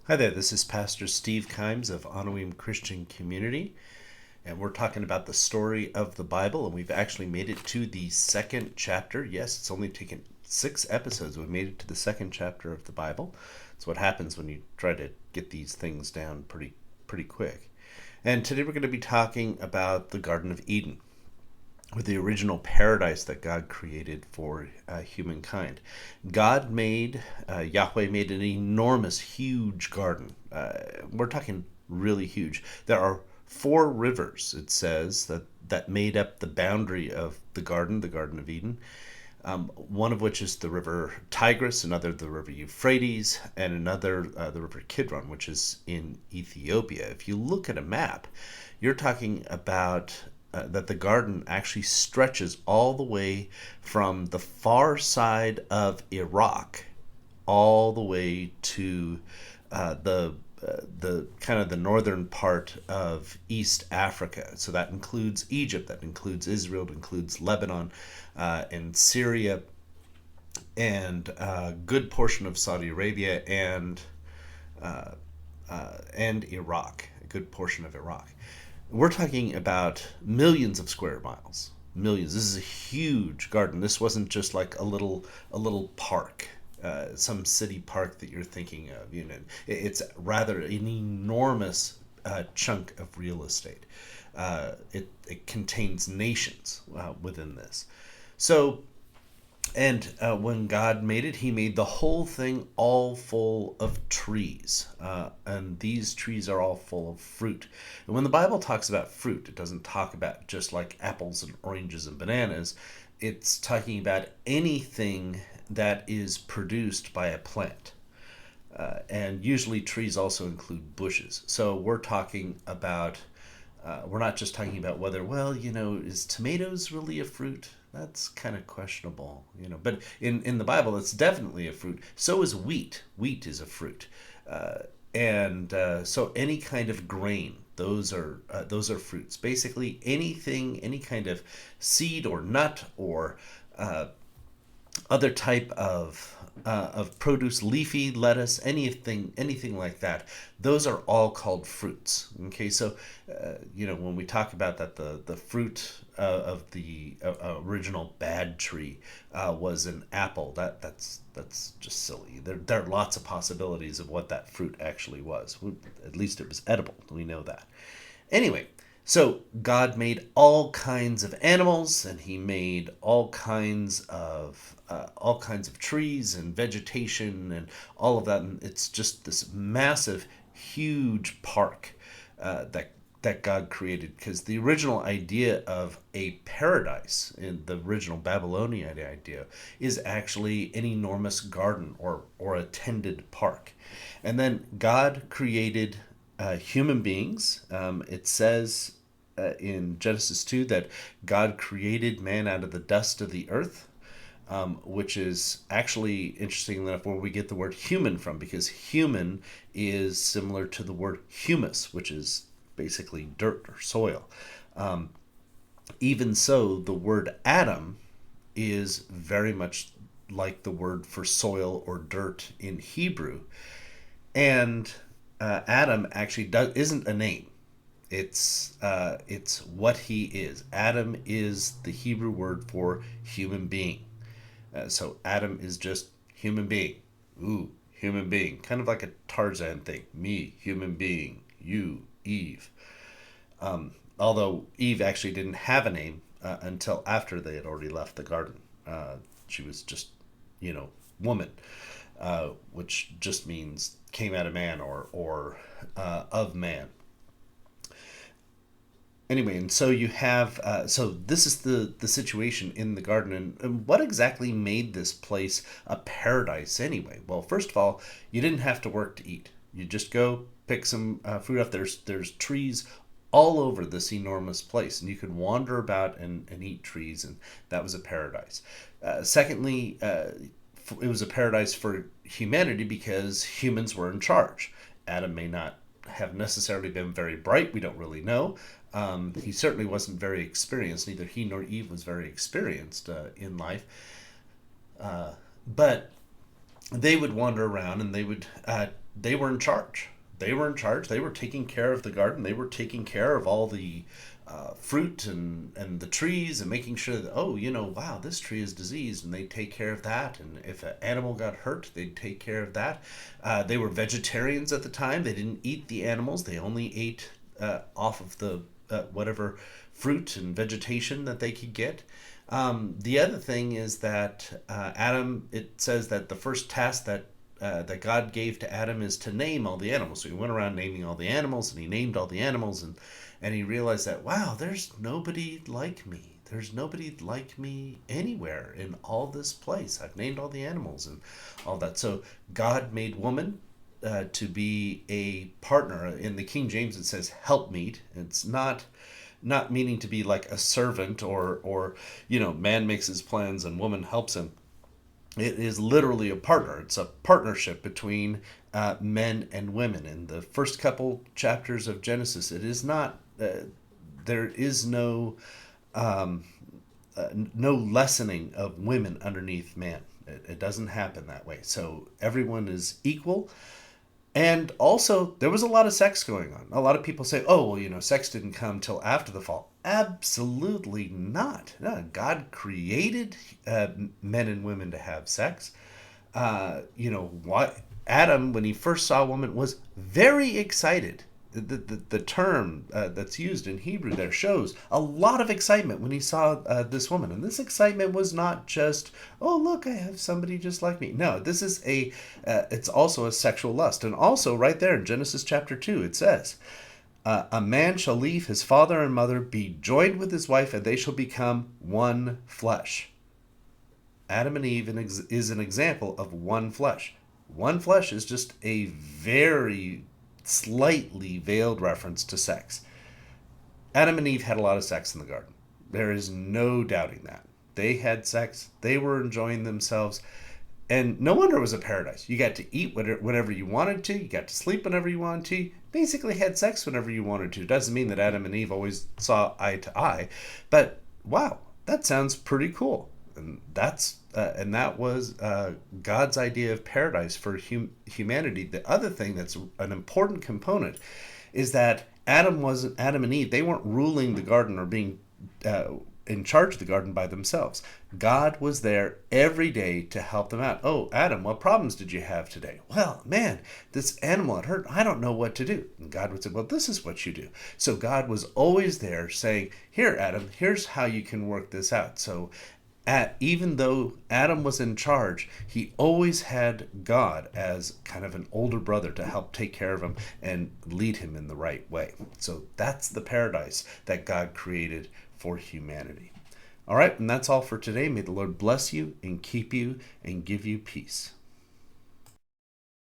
Hi there, this is Pastor Steve Kimes of Onawim Christian Community, and we're talking about the story of the Bible, and we've actually made it to the second chapter. Yes, it's only taken 6 episodes. We've made it to the second chapter of the Bible. It's what happens when you try to get these things down pretty quick. And today we're going to be talking about the Garden of Eden, with the original paradise that God created for humankind. Yahweh made an enormous, huge garden. We're talking really huge. There are 4 rivers, it says, that made up the boundary of the Garden of Eden. One of which is the river Tigris, another the river Euphrates, and another the river Kidron, which is in Ethiopia. If you look at a map, you're talking about that the garden actually stretches all the way from the far side of Iraq all the way to the kind of the northern part of East Africa. So that includes Egypt, that includes Israel, it includes Lebanon and Syria, and a good portion of Saudi Arabia and Iraq, a good portion of Iraq. We're talking about millions of square miles. Millions. This is a huge garden. This wasn't just like a little park, some city park that you're thinking of. It's rather an enormous chunk of real estate. It contains nations within this. So and when God made it, He made the whole thing all full of trees. And these trees are all full of fruit. And when the Bible talks about fruit, it doesn't talk about just like apples and oranges and bananas. It's talking about anything that is produced by a plant. And usually trees also include bushes. So we're not just talking about whether, well, is tomatoes really a fruit? That's kind of questionable. But in the Bible, it's definitely a fruit. So is wheat. Wheat is a fruit. And so any kind of grain, those are fruits. Basically, anything, any kind of seed or nut or other type of produce, leafy lettuce, anything like that. Those are all called fruits. Okay, so when we talk about that, the fruit of the original bad tree was an apple. That's just silly. There are lots of possibilities of what that fruit actually was. At least it was edible. We know that. Anyway, so God made all kinds of animals, and He made all kinds of trees and vegetation and all of that. And it's just this massive, huge park that God created. Because the original idea of a paradise in the original Babylonian idea is actually an enormous garden or a tended park. And then God created human beings. It says in Genesis 2 that God created man out of the dust of the earth, which is actually interesting enough where we get the word human from, because human is similar to the word humus, which is basically dirt or soil. Even so, the word Adam is very much like the word for soil or dirt in Hebrew. And Adam actually isn't a name. It's what he is. Adam is the Hebrew word for human being. So Adam is just human being. Ooh, human being. Kind of like a Tarzan thing. Me, human being. You, Eve. Although Eve actually didn't have a name until after they had already left the garden. She was just, woman, which just means came out of man or of man. Anyway, and so you have so this is the situation in the garden, and what exactly made this place a paradise anyway? Well, first of all, you didn't have to work to eat. You just go pick some fruit up. There's trees all over this enormous place, and you could wander about and eat trees, and that was a paradise. Secondly, it was a paradise for humanity because humans were in charge. Adam may not have necessarily been very bright. We don't really know. He certainly wasn't very experienced. Neither he nor Eve was very experienced in life. But they would wander around and they would they were in charge. They were in charge. They were taking care of the garden. They were taking care of all the fruit and the trees and making sure that, oh, wow, this tree is diseased, and they take care of that. And if an animal got hurt, they'd take care of that. They were vegetarians at the time. They didn't eat the animals. They only ate off of the whatever fruit and vegetation that they could get. The other thing is that Adam, it says that the first task that God gave to Adam is to name all the animals. So he went around naming all the animals, and he named all the animals, and he realized that, wow, there's nobody like me. There's nobody like me anywhere in all this place. I've named all the animals and all that. So God made woman to be a partner. In the King James, it says helpmeet. It's not meaning to be like a servant or man makes his plans and woman helps him. It is literally a partner. It's a partnership between men and women. In the first couple chapters of Genesis, it is not. There is no lessening of women underneath man. It doesn't happen that way. So everyone is equal. And also, there was a lot of sex going on. A lot of people say, oh, well, sex didn't come till after the fall. Absolutely not. No, God created men and women to have sex. What Adam, when he first saw a woman, was very excited. The term that's used in Hebrew there shows a lot of excitement when he saw this woman. And this excitement was not just, oh, look, I have somebody just like me. No, this is it's also a sexual lust. And also right there in Genesis chapter 2, it says, a man shall leave his father and mother, be joined with his wife, and they shall become one flesh. Adam and Eve is an example of one flesh. One flesh is just a very slightly veiled reference to sex. Adam and Eve had a lot of sex in the garden. There is no doubting that. They had sex. They were enjoying themselves. And no wonder it was a paradise. You got to eat whenever you wanted to. You got to sleep whenever you wanted to. Basically had sex whenever you wanted to. Doesn't mean that Adam and Eve always saw eye to eye. But wow, that sounds pretty cool. And that was God's idea of paradise for humanity. The other thing that's an important component is that Adam and Eve. They weren't ruling the garden or being in charge of the garden by themselves. God was there every day to help them out. Oh, Adam, what problems did you have today? Well, man, this animal had hurt. I don't know what to do. And God would say, well, this is what you do. So God was always there saying, here, Adam, here's how you can work this out. So even though Adam was in charge, he always had God as kind of an older brother to help take care of him and lead him in the right way. So that's the paradise that God created for humanity. All right, and that's all for today. May the Lord bless you and keep you and give you peace.